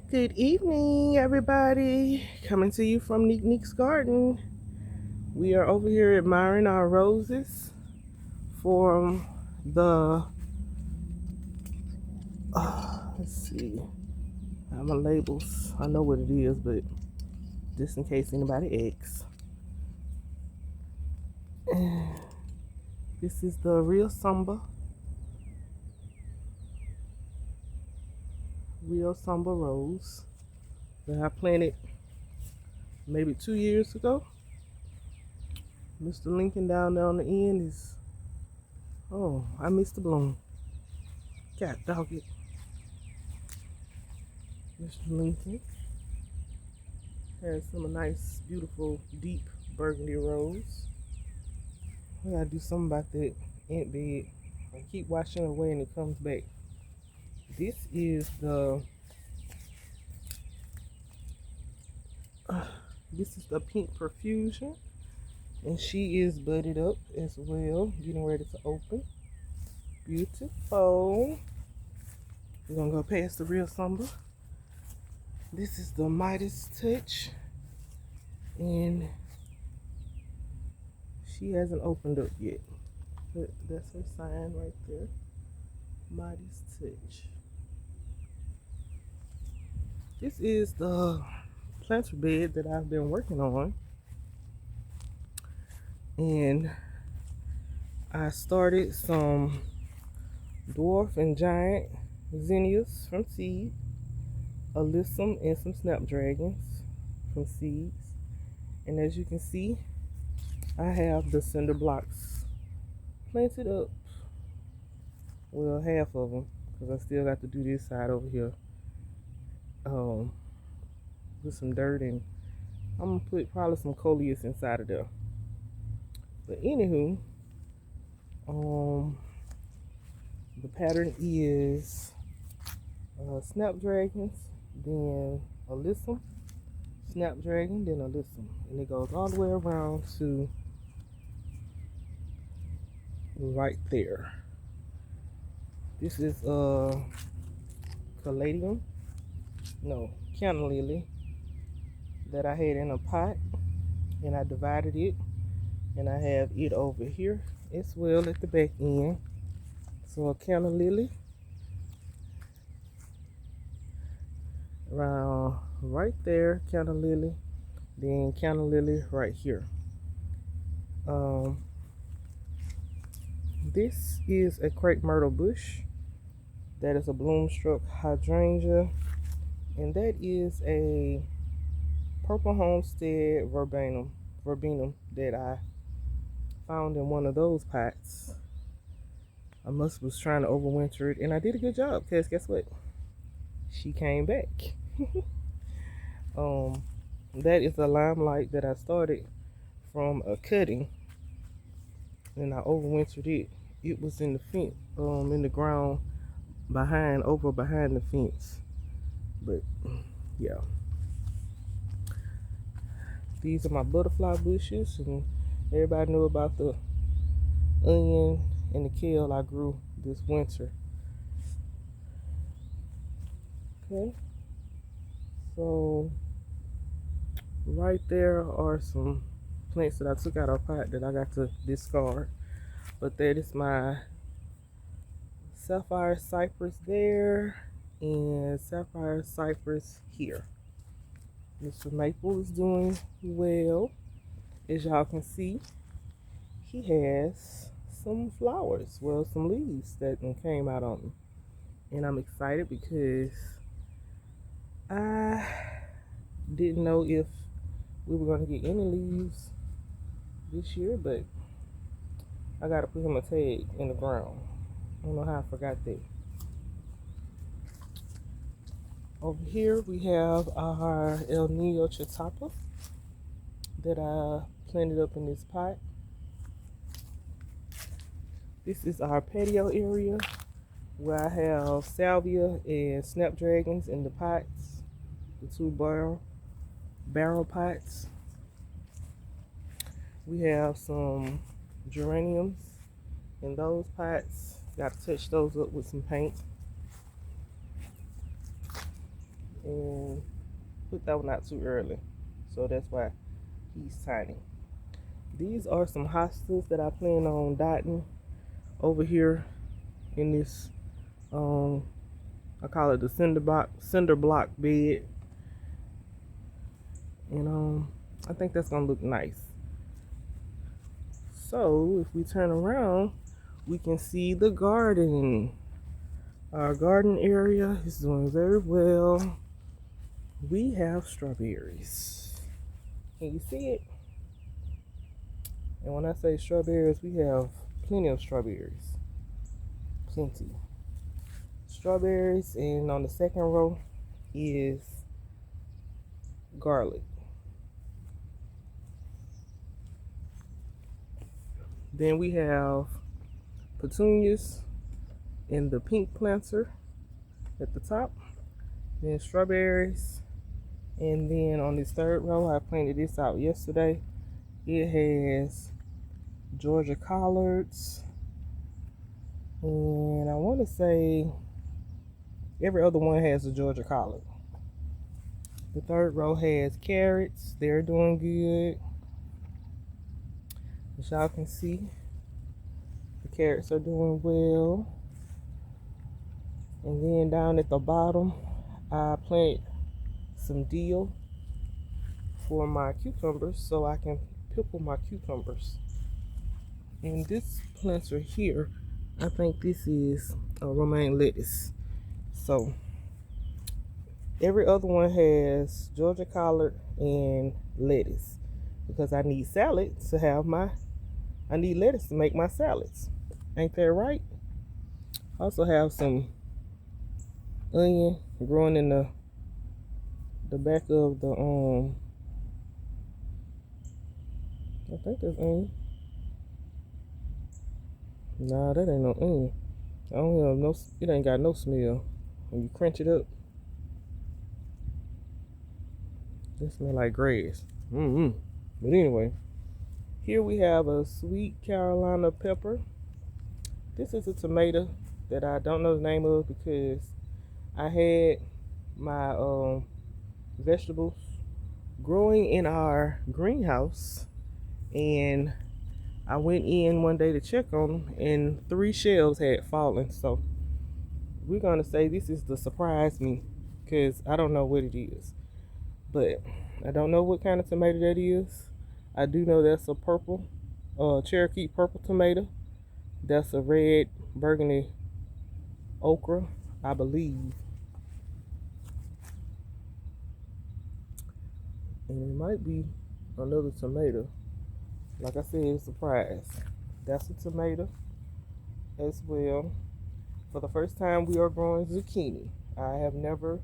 Good evening, everybody. Coming to you from Neek Neek's garden. We are over here admiring our roses from the. Let's see. I have my labels. I know what it is, but just in case anybody asks, this is the Real Samba rose that I planted maybe 2 years ago. Mr. Lincoln down there on the end is. Oh, I missed the bloom. God dog it. Mr. Lincoln has some nice, beautiful, deep burgundy rose. I gotta do something about that ant bed. I keep washing it away and it comes back. This is the pink perfusion, and she is budded up as well, getting ready to open. Beautiful. We're gonna go past the Real Samba. This is the Midas Touch, and she hasn't opened up yet. But that's her sign right there. Midas Touch. This is the planter bed that I've been working on, and I started some dwarf and giant zinnias from seed, alyssum, and some snapdragons from seeds. And as you can see, I have the cinder blocks planted up. Well, half of them, because I still got to do this side over here with some dirt, and I'm gonna put probably some coleus inside of there. But anywho, the pattern is snapdragons, then alyssum, snapdragon, then alyssum, and it goes all the way around to right there. This is caladium, no, canna lily that I had in a pot, and I divided it, and I have it over here as well at the back end. So a canna lily around right there, canna lily, then canna lily right here. This is a crepe myrtle bush. That is a bloomstruck hydrangea, and that is a purple homestead verbena that I found in one of those pots. I was trying to overwinter it, and I did a good job because guess what? She came back. That is a limelight that I started from a cutting, and I overwintered it. It was in the fence, in the ground behind the fence. But yeah, these are my butterfly bushes, and everybody knew about the onion and the kale I grew this winter. Okay, so right there are some plants that I took out of a pot that I got to discard. But that is my sapphire cypress there and sapphire cypress here. Mr. Maple is doing well. As y'all can see, he has some flowers, well, some leaves that came out on him. And I'm excited because I didn't know if we were going to get any leaves this year, but I got to put him a tag in the ground. I don't know how I forgot that. Over here we have our El Nino Chatapa that I planted up in this pot. This is our patio area where I have salvia and snapdragons in the pots, the two barrel pots. We have some geraniums in those pots. Got to touch those up with some paint. and put that one out too early. So that's why he's tiny. These are some hostas that I plan on dotting over here in this, I call it the cinder block bed. And I think that's gonna look nice. So if we turn around, we can see the garden. Our garden area is doing very well. We have strawberries. Can you see it? And when I say strawberries, we have plenty of strawberries. Plenty. Strawberries, and on the second row is garlic. Then we have petunias in the pink planter at the top. Then strawberries. And then on this third row, I planted this out yesterday. It has Georgia collards. And I want to say every other one has a Georgia collard. The third row has carrots. They're doing good. As y'all can see, the carrots are doing well. And then down at the bottom, I planted some dill for my cucumbers so I can pickle my cucumbers. And this planter here, I think this is a romaine lettuce. So every other one has Georgia collard and lettuce, because I need salad to have I need lettuce to make my salads. Ain't that right? I also have some onion growing in the back of the I think that's onion. Nah, that ain't no onion. I don't have no, it ain't got no smell. When you crunch it up, it smells like grass. But anyway, here we have a sweet Carolina pepper. This is a tomato that I don't know the name of because I had my vegetables growing in our greenhouse, and I went in one day to check on them, and 3 shells had fallen. So we're gonna say this is the surprise me, because I don't know what it is. But I don't know what kind of tomato that is. I do know that's a purple, Cherokee purple tomato. That's a red burgundy okra, I believe. And it might be another tomato. Like I said, it's a surprise. That's a tomato as well. For the first time, we are growing zucchini. I have never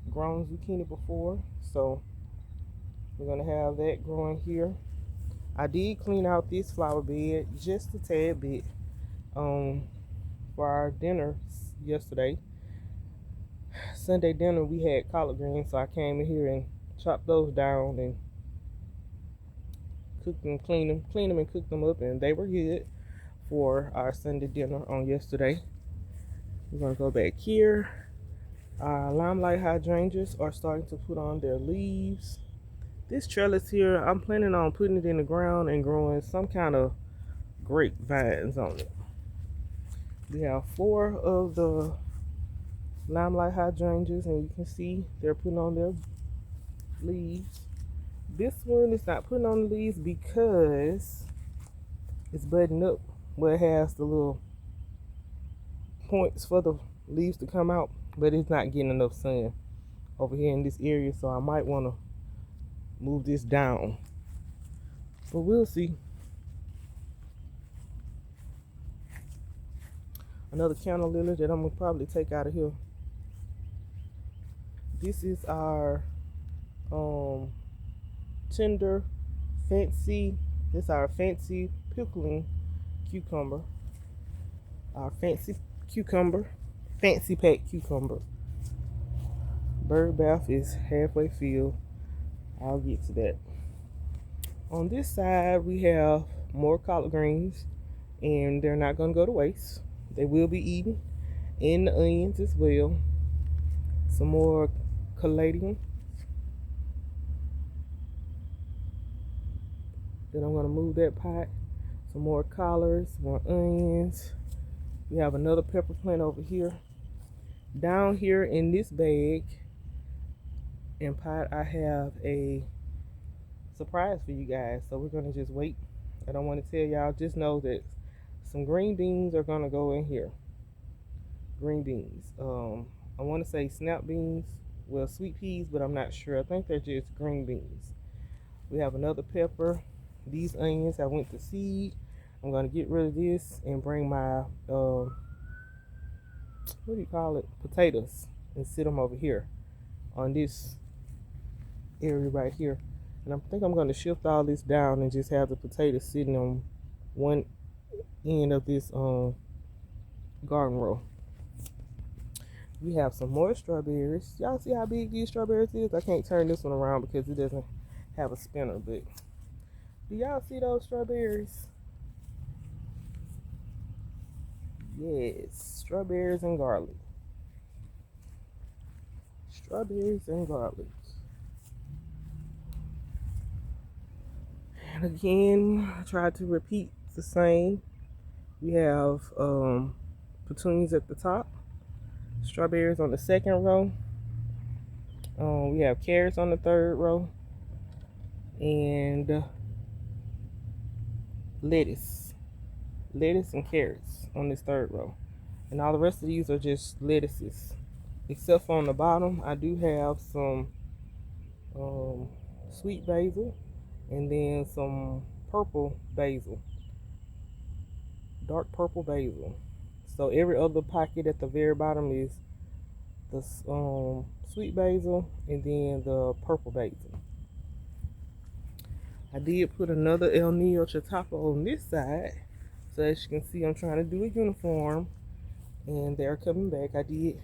grown zucchini before, so we're gonna have that growing here. I did clean out this flower bed just a tad bit for our dinner yesterday. Sunday dinner, we had collard greens, so I came in here and chopped those down and cooked them, cleaned them and cooked them up, and they were good for our Sunday dinner on yesterday. We're gonna go back here. Our limelight hydrangeas are starting to put on their leaves. This trellis here, I'm planning on putting it in the ground and growing some kind of grapevines on it. We have 4 of the limelight hydrangeas, and you can see they're putting on their leaves. This one is not putting on the leaves because it's budding up where it has the little points for the leaves to come out, but it's not getting enough sun over here in this area, so I might want to move this down, but we'll see. Another counter lily that I'm gonna probably take out of here. This is our tender fancy. This is our fancy pickling cucumber. Our fancy cucumber, fancy pack cucumber. Bird bath is halfway filled. I'll get to that. On this side, we have more collard greens, and they're not gonna go to waste. They will be eaten, and the onions as well. Some more caladium. Then I'm going to move that pot. Some more collards, more onions. We have another pepper plant over here. Down here in this bag and pot, I have a surprise for you guys. So we're going to just wait. I don't want to tell y'all. Just know that some green beans are going to go in here. Green beans. I want to say snap beans. Well, sweet peas, but I'm not sure. I think they're just green beans. We have another pepper. These onions I went to seed. I'm going to get rid of this and bring my, what do you call it? Potatoes. And sit them over here on this area right here. And I think I'm going to shift all this down and just have the potatoes sitting on one end of this garden row. We have some more strawberries. Y'all see how big these strawberries is? I can't turn this one around because it doesn't have a spinner, but do y'all see those strawberries? Yes, strawberries and garlic. Strawberries and garlic. And again, I tried to repeat the same. We have petunias at the top, strawberries on the second row. We have carrots on the third row, and lettuce and carrots on this third row. And all the rest of these are just lettuces, except for on the bottom I do have some sweet basil and then some purple basil, dark purple basil. So every other pocket at the very bottom is the sweet basil and then the purple basil. I did put another El Nino Chatapo on this side. So as you can see, I'm trying to do a uniform, and they're coming back. I did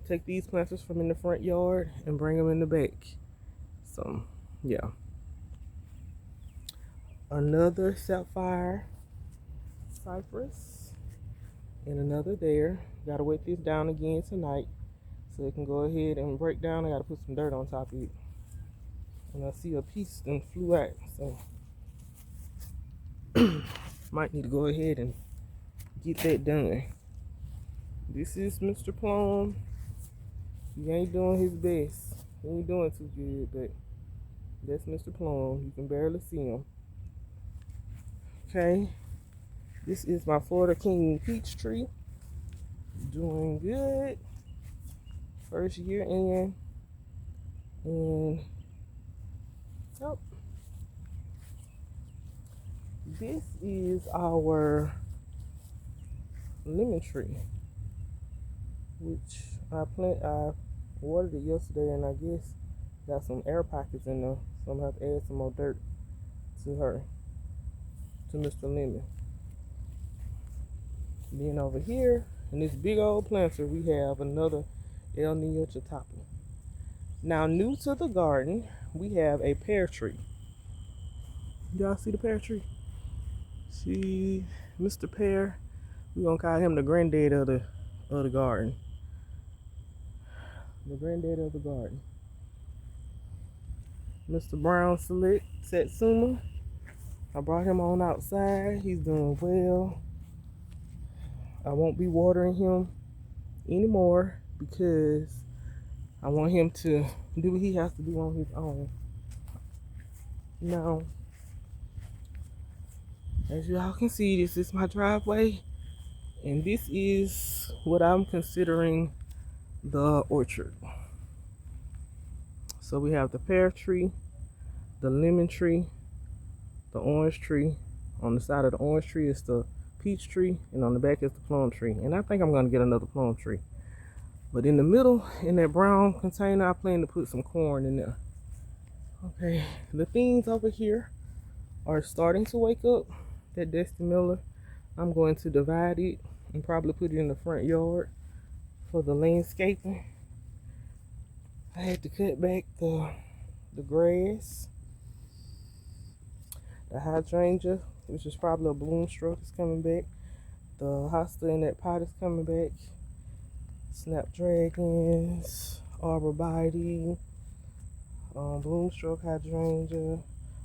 take these planters from in the front yard and bring them in the back. So yeah, another sapphire cypress and another there. Gotta wet this down again tonight so it can go ahead and break down. I gotta put some dirt on top of it. And I see a piece that flew out, so might need to go ahead and get that done. This is Mr. Plum. He ain't doing his best. He ain't doing too good, but that's Mr. Plum. You can barely see him. Okay. This is my Florida King peach tree. Doing good. First year in. And oh, this is our lemon tree, which I watered it yesterday, and I guess got some air pockets in there, so I'm gonna have to add some more dirt to Mr. Lemon. Then over here in this big old planter, we have another El Nino Chatapo. Now, new to the garden, we have a pear tree. Y'all see the pear tree? See Mr. Pear? We're gonna call him the granddad of the garden. The granddad of the garden. Mr. Brown Select Satsuma. I brought him on outside. He's doing well. I won't be watering him anymore because I want him to do what he has to do on his own. Now, as you all can see, this is my driveway, and this is what I'm considering the orchard. So we have the pear tree, the lemon tree, the orange tree. On the side of the orange tree is the peach tree, and on the back is the plum tree. And I think I'm going to get another plum tree. But in the middle, in that brown container, I plan to put some corn in there. Okay, the things over here are starting to wake up. That Dusty Miller, I'm going to divide it and probably put it in the front yard for the landscaping. I had to cut back the grass. The hydrangea, which is probably a bloom stroke, is coming back. The hosta in that pot is coming back. Snapdragons, arborvitae, bloomstroke hydrangea,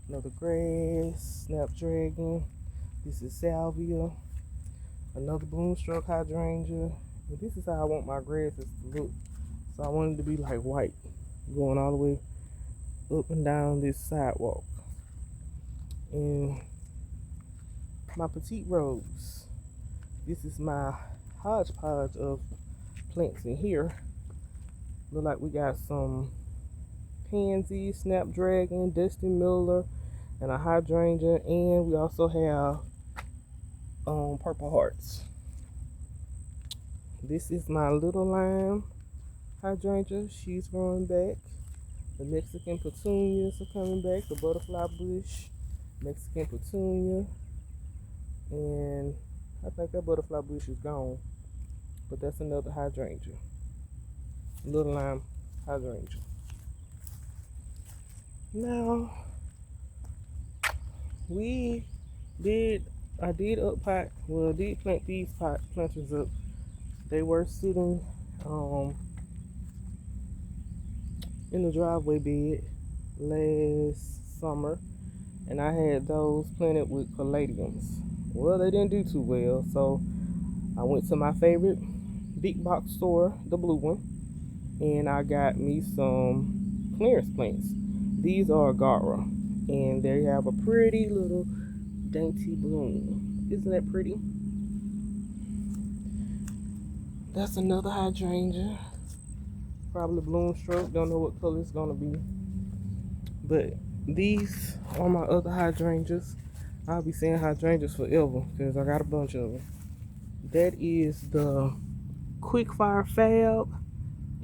another grass, snapdragon. This is salvia, another bloomstroke hydrangea. And this is how I want my grasses to look. So I want it to be like white, going all the way up and down this sidewalk. And my petite rose. This is my hodgepodge of plants in here. Look like we got some pansy, snapdragon, Dusty Miller, and a hydrangea, and we also have purple hearts. This is my little lime hydrangea. She's growing back. The Mexican petunias are coming back. The butterfly bush, Mexican petunia, and I think that butterfly bush is gone, but that's another hydrangea. Little lime hydrangea. Now I did plant these planters up. They were sitting in the driveway bed last summer, and I had those planted with caladiums. Well, they didn't do too well, so I went to my favorite big box store, the blue one, and I got me some clearance plants. These are Agara, and they have a pretty little dainty bloom. Isn't that pretty? That's another hydrangea, probably bloomstroke. Don't know what color it's gonna be, but these are my other hydrangeas. I'll be saying hydrangeas forever because I got a bunch of them. That is the Quickfire Fab,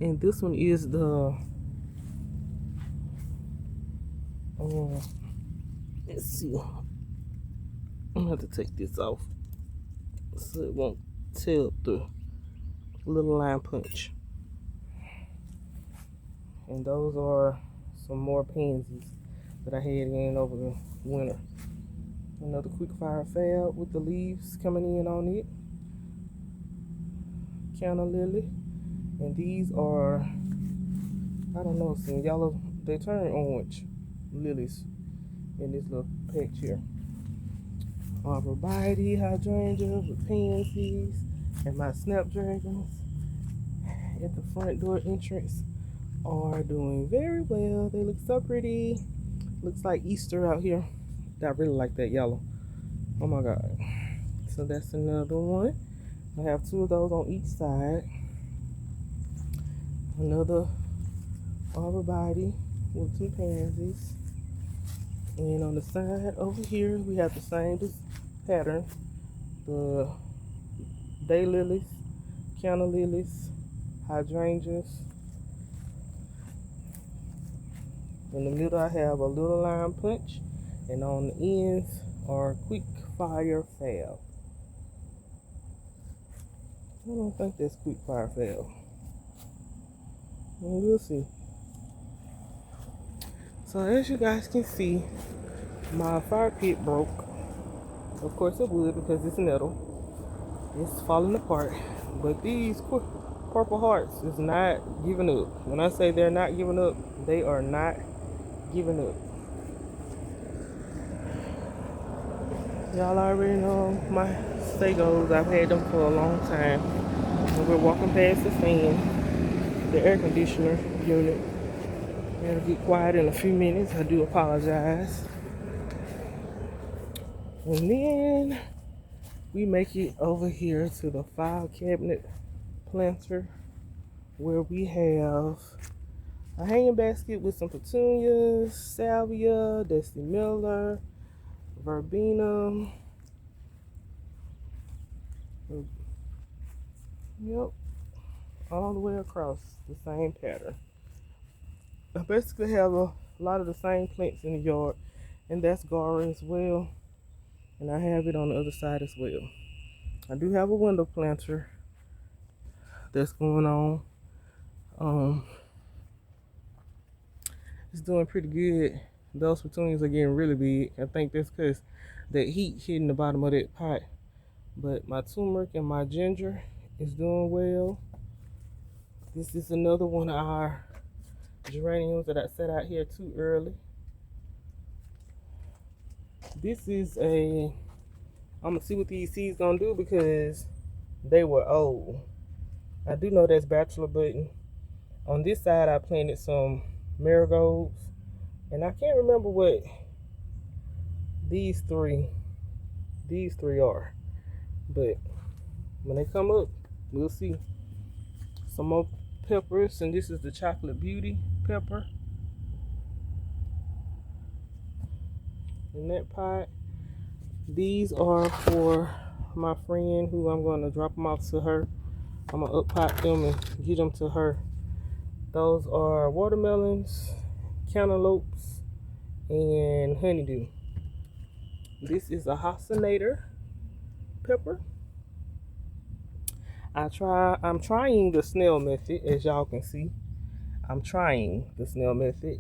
and this one is the let's see. I'm gonna have to take this off so it won't tear up the little lime punch. And those are some more pansies that I had in over the winter. Another Quickfire Fab with the leaves coming in on it. Canna lily. And these are, I don't know, some yellow, they turn orange lilies in this little patch here. Arborvitae hydrangeas with pansies, and my snapdragons at the front door entrance are doing very well. They look so pretty. Looks like Easter out here. I really like that yellow. Oh my god. So that's another one. I have two of those on each side. Another arborvitae with some pansies. And on the side over here, we have the same pattern. The daylilies, canna lilies, hydrangeas. In the middle, I have a little lime punch, and on the ends are Quickfire Fab. I don't think that's Quickfire Fab. We'll see. So as you guys can see, my fire pit broke. Of course it would because it's metal. It's falling apart. But these purple hearts is not giving up. When I say they're not giving up, they are not giving up. Y'all already know my Segos. I've had them for a long time. And we're walking past the fan, the air conditioner unit. It'll get quiet in a few minutes. I do apologize. And then we make it over here to the file cabinet planter, where we have a hanging basket with some petunias, salvia, Dusty Miller, verbena. Yep, all the way across the same pattern. I basically have a lot of the same plants in the yard, and that's Gara as well. And I have it on the other side as well. I do have a window planter that's going on. It's doing pretty good. Those petunias are getting really big. I think that's because that heat hitting the bottom of that pot. But my turmeric and my ginger is doing well. This is another one of our geraniums that I set out here too early. This is I'm gonna see what these seeds gonna do because they were old. I do know that's bachelor button. On this side I planted some marigolds, and I can't remember what these three are, but when they come up we'll see. Some more peppers, and this is the Chocolate Beauty pepper in that pot. These are for my friend who I'm going to drop them off to her. I'm going to up pot them and get them to her. Those are watermelons, cantaloupes, and honeydew. This is a Hasinator pepper. I'm trying the snail method, as y'all can see. I'm trying the snail method.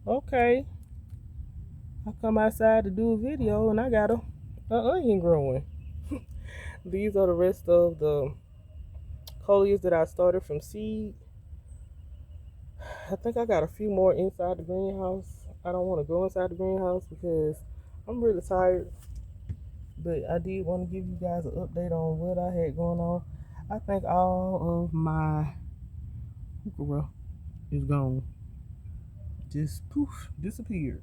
Okay. I come outside to do a video and I got an onion growing. These are the rest of the coleus that I started from seed. I think I got a few more inside the greenhouse. I don't want to go inside the greenhouse because I'm really tired. But I did want to give you guys an update on what I had going on. I think all of my heuchera is gone. Just poof, disappeared.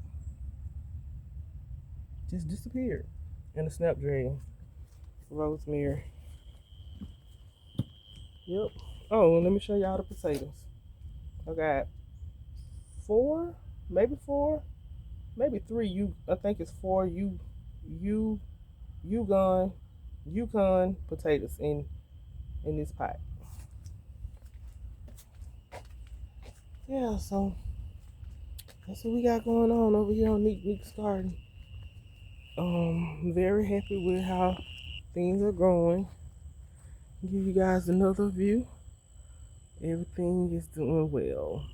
Just disappeared. And the snapdragon, rosemary. Yep. Oh, and let me show y'all the potatoes. I got four, maybe three. I think it's four Yukon potatoes in this pot. Yeah, so that's what we got going on over here on Neek's garden. Very happy with how things are growing. Give you guys another view. Everything is doing well.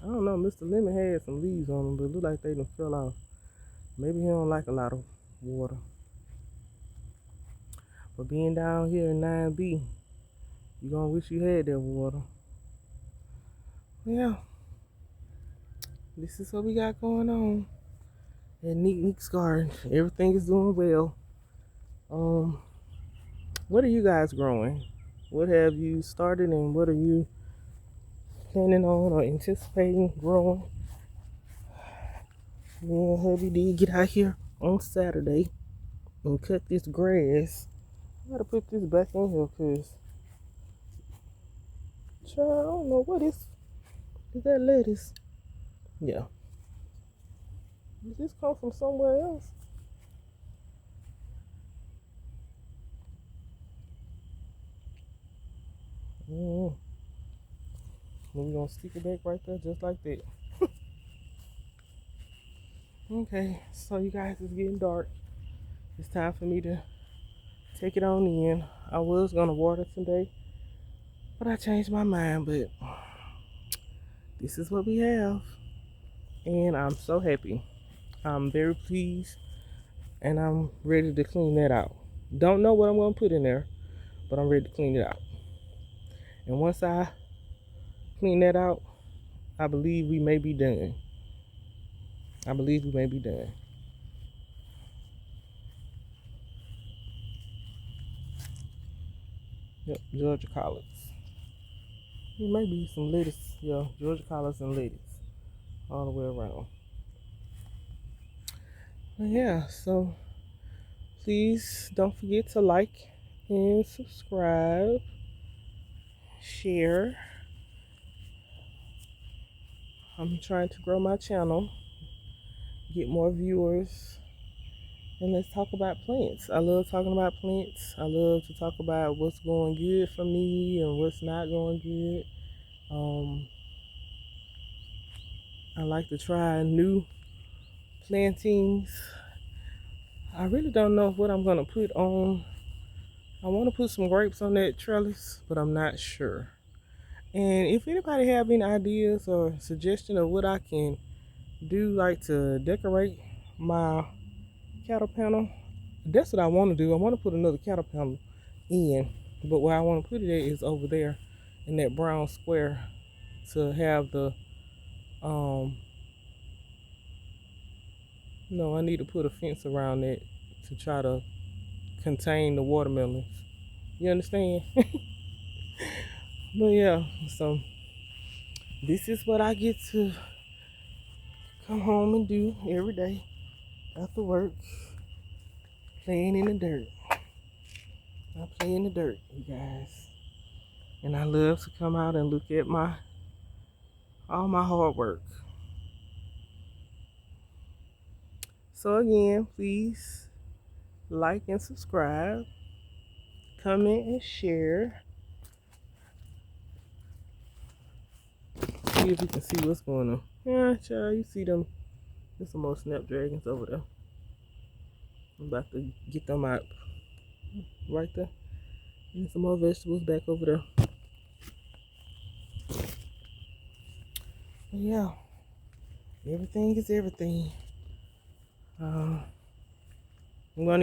I don't know, Mr. Lemon had some leaves on them, but it looked like they done fell off. Maybe he don't like a lot of water. But being down here in 9B, you're gonna wish you had that water. Yeah. This is what we got going on at Neek's garden. Everything is doing well. What are you guys growing? What have you started and what are you planning on or anticipating growing? Me and hubby did get out here on Saturday and cut this grass. I gotta put this back in here because I don't know what is that lettuce? Yeah. Did this come from somewhere else? We're gonna stick it back right there just like that. Okay, so you guys, it's getting dark. It's time for me to take it on in. I was gonna water today, but I changed my mind. But this is what we have, and I'm so happy. I'm very pleased, and I'm ready to clean that out. Don't know what I'm gonna put in there, but I'm ready to clean it out. And once I clean that out, I believe we may be done. Yep, Georgia collards. There may be some lettuce. Yeah, Georgia collards and lettuce all the way around. But yeah, so please don't forget to like and subscribe, share. I'm trying to grow my channel, get more viewers, and let's talk about plants. I love talking about plants. I love to talk about what's going good for me and what's not going good. I like to try new plantings. I really don't know what I'm gonna put on. I want to put some grapes on that trellis, but I'm not sure. And if anybody have any ideas or suggestion of what I can do, like to decorate my cattle panel, that's what I want to do. I want to put another cattle panel in. But where I want to put it at is over there in that brown square to have the no, I need to put a fence around it to try to contain the watermelons. You understand? But yeah, so this is what I get to come home and do every day after work. Playing in the dirt. I play in the dirt, you guys. And I love to come out and look at all my hard work. So again, please like and subscribe, comment and share. See if you can see what's going on. Yeah, child, you see them. There's some more snapdragons over there. I'm about to get them out right there. And some more vegetables back over there. But yeah, everything is everything. I plan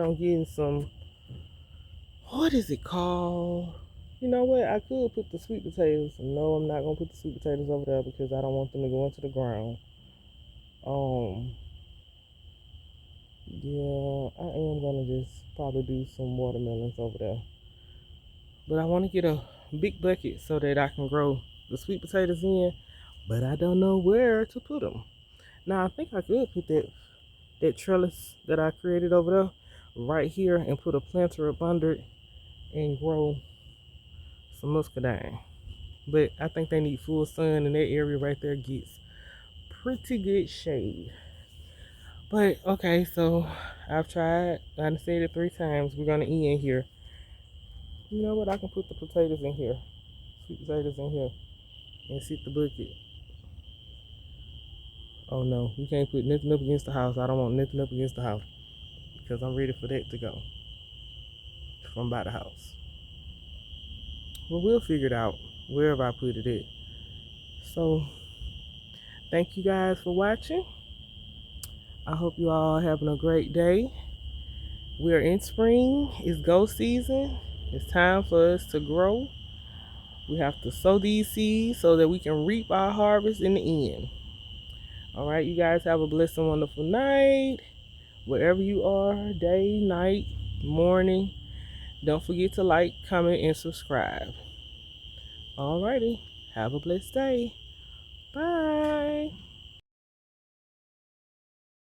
on getting some, what is it called? You know what? I could put the sweet potatoes. No, I'm not going to put the sweet potatoes over there because I don't want them to go into the ground. Yeah, I am going to just probably do some watermelons over there. But I want to get a big bucket so that I can grow the sweet potatoes in. But I don't know where to put them. Now, I think I could put that trellis that I created over there right here and put a planter up under it and grow some muscadine. But I think they need full sun, and that area right there gets pretty good shade. But okay, so I've tried. I said it 3 times. We're gonna end here. You know what? I can put the potatoes in here, sweet potatoes in here, and sit the bucket. Oh no, you can't put nothing up against the house. I don't want nothing up against the house because I'm ready for that to go from by the house. Well, we'll figure it out wherever I put it at. So, thank you guys for watching. I hope you all having a great day. We're in spring. It's go season. It's time for us to grow. We have to sow these seeds so that we can reap our harvest in the end. All right, you guys have a blessed and wonderful night. Wherever you are, day, night, morning. Don't forget to like, comment, and subscribe. Alrighty. Have a blessed day. Bye.